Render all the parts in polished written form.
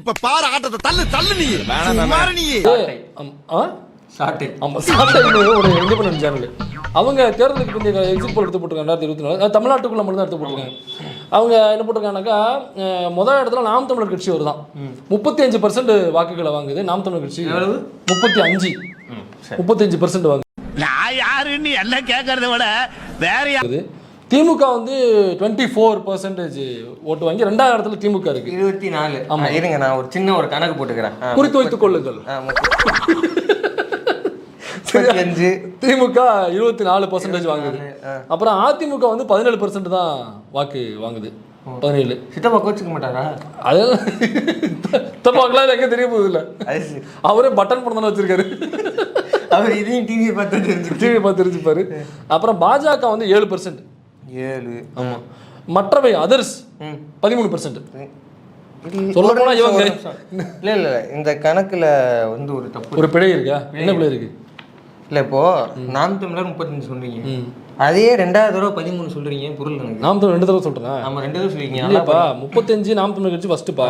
இப்ப பாரு ஆட்டத்தை தள்ளு தள்ளு நீ சுமாரு நீ ஒரு இண்டிபெண்டன்ட் சேனல் அவங்க தேர்தலுக்கு பிந்தைய எக்ஸிட் போல் எடுத்து போட்டிருக்காங்க 2024 தமிழ்நாட்டுக்குள்ள மட்டும் தான் எடுத்து போட்டிருக்காங்க. அவங்க என்ன போட்டிருக்காங்கனாக்கா முதல் இடத்துல நாம் தமிழர் கட்சி வருதான் 35% வாக்குகளை வாங்குது. நாம் தமிழர் கட்சி 35% வாங்குது. நான் யாருன்னு எல்லாம் கேட்கறத விட வேற யாரு. திமுக வந்து 24% ஓட்டு வாங்கி 2வது இடத்துல திமுக இருக்கு 24. ஆமா இருங்க, நான் ஒரு சின்ன ஒரு கணக்கு போட்டுக்கிறேன், குறித்து வைத்துக் கொள்ளுங்கள். திமுக 24% வாங்குது. அப்புறம் அதிமுக வந்து 17% தான் வாக்கு வாங்குது. 17. சித்தப்பா கோச்சுக்க மாட்டாரா? அதெல்லாம் சித்தப்பாக்கெல்லாம் எங்க தெரிய போகுது இல்ல, அவரே பட்டன் படம் தானே வச்சிருக்காரு. அவர் இதையும் டிவி பார்த்து தெரிஞ்சுப்பாரு. அப்புறம் பாஜக வந்து 7%. 7. ஆமா. மற்றவை அதர்ஸ் 13%. சொல்ல போனா இவங்க இல்ல இந்த கணக்குல வந்து ஒரு தப்பு, ஒரு பிழை இருக்கா? என்ன பிழை இருக்கு? இல்ல இப்போ நாம் தமிழர் 35 சொல்றீங்க, அதே 2வது தடவை 13 சொல்றீங்க. பொருள் நாம் தமிழர் 2 தடவை சொல்றேன். நம்ம 2 தடவை சொல்றீங்க. இல்லப்பா 35 நாம் தமிழர் கட்சி ஃபர்ஸ்ட்பா.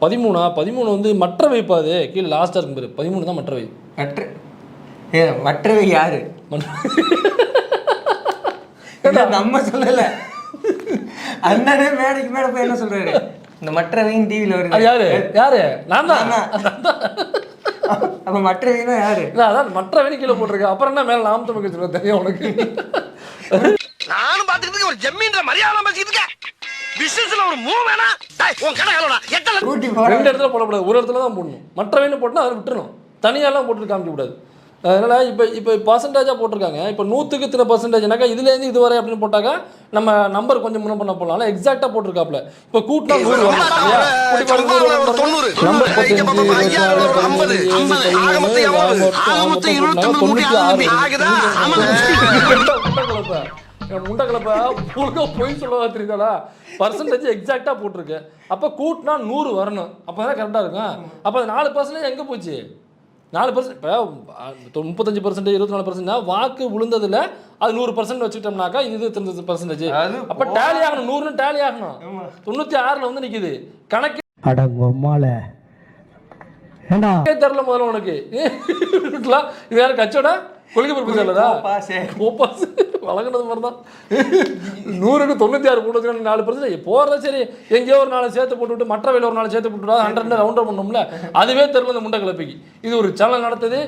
13 வந்து மற்றவை பாது கீழ லாஸ்டா இருக்கும் பாரு. 13 தான் மற்றவை. மற்றவை யாரு? நம்ம சொல்லல, அண்ணனே மேடைக்கு மேல போய் என்ன சொல்றாரு, இந்த மற்றவையும் டிவில வருது. யாரு? நான் தான். அப்ப மற்றவைனா யாரு? அதான் மற்றவை கீழே போட்டிருக்க. அப்புறம் என்ன மேல நாம் தமிழ் கட்சி தெரியும் உனக்கு? நானும் பாத்துக்கிட்டு ஒரு ஜம்மீன்ற மரியாதை பேசிட்டு இருக்கேன். பிசினஸ்ல ஒரு மூவ் வேணா உன் கடை ஹலோடா எட்டல 2 இடத்துல போடக்கூடாது, ஒரு இடத்துல தான் போடணும். மற்றவைன்னு போட்டா அதை விட்டுறணும், தனியாலாம் போட்டு காமிக்க கூடாது. அதனால இப்போ பர்சன்டேஜாக போட்டிருக்காங்க. இப்போ 100க்கு இத்தனை பர்சன்டேஜ்னாக்கா இதுலேருந்து இது வரை அப்படின்னு போட்டாக்கா நம்ம நம்பர் கொஞ்சம் முன்ன பண்ண போடலாம். எக்ஸாக்டாக போட்டிருக்காப்ல. இப்போ கூட்டினா 100 வரும். முண்டக்கலப்ப பொய் சொல்லவா தெரியுதாடா? பர்சன்டேஜ் எக்ஸாக்டாக போட்டிருக்கு. அப்போ கூட்டினா 100 வரணும். அப்போ தான் கரெக்டாக இருக்கும். அப்போ 4% எங்கே போச்சு? 4%. இப்போ 35% 24% வாக்கு விழுந்ததுல அது 100% வச்சுக்கிட்டோம்னாக்கா இது 30%. அப்ப டேலி ஆகணும், 100ன்னு டேலி ஆகணும். 96ல வந்து நிக்குது கணக்கு. அடங்கம்மால ஏண்டா தெரியல முதல்ல உனக்கு. இது யாரு கச்சோட கொள்கை பொறுப்பு சொல்லதா? வழங்கினது மாதிரி தான். 100க்கு 96 போட்டு 4% போறதா சரி. எங்கேயோ ஒரு 4 சேர்த்து போட்டுவிட்டு மற்ற வேலை ஒரு 4 சேர்த்து போட்டுவிட்டா 100 ரவுண்டர் பண்ணோம்ல. அதுவே தெரியல இந்த முண்டை கிளப்பிக்கு. இது ஒரு சேனல் நடத்துது.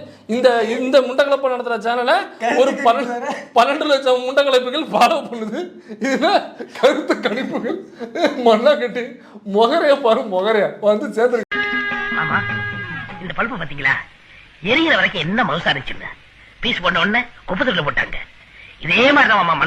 இந்த முண்டை கிளப்ப நடத்துற சேனலை ஒரு 12 லட்சம் முண்டை கிளப்புகள் ஃபாலோ பண்ணுது. இதுல கருத்து கணிப்புகள் மண்ணா கட்டி மொகரைய பாரு, மொகரைய வந்து சேர்த்து. ஆமா இந்த பல்பு பாத்தீங்களா? எரிகிற வரைக்கும் என்ன மவுசா இருந்துச்சு. பீஸ் பண்ண உடனே குப்பத்துல போட்டாங்க. இதே மாதிரிதான்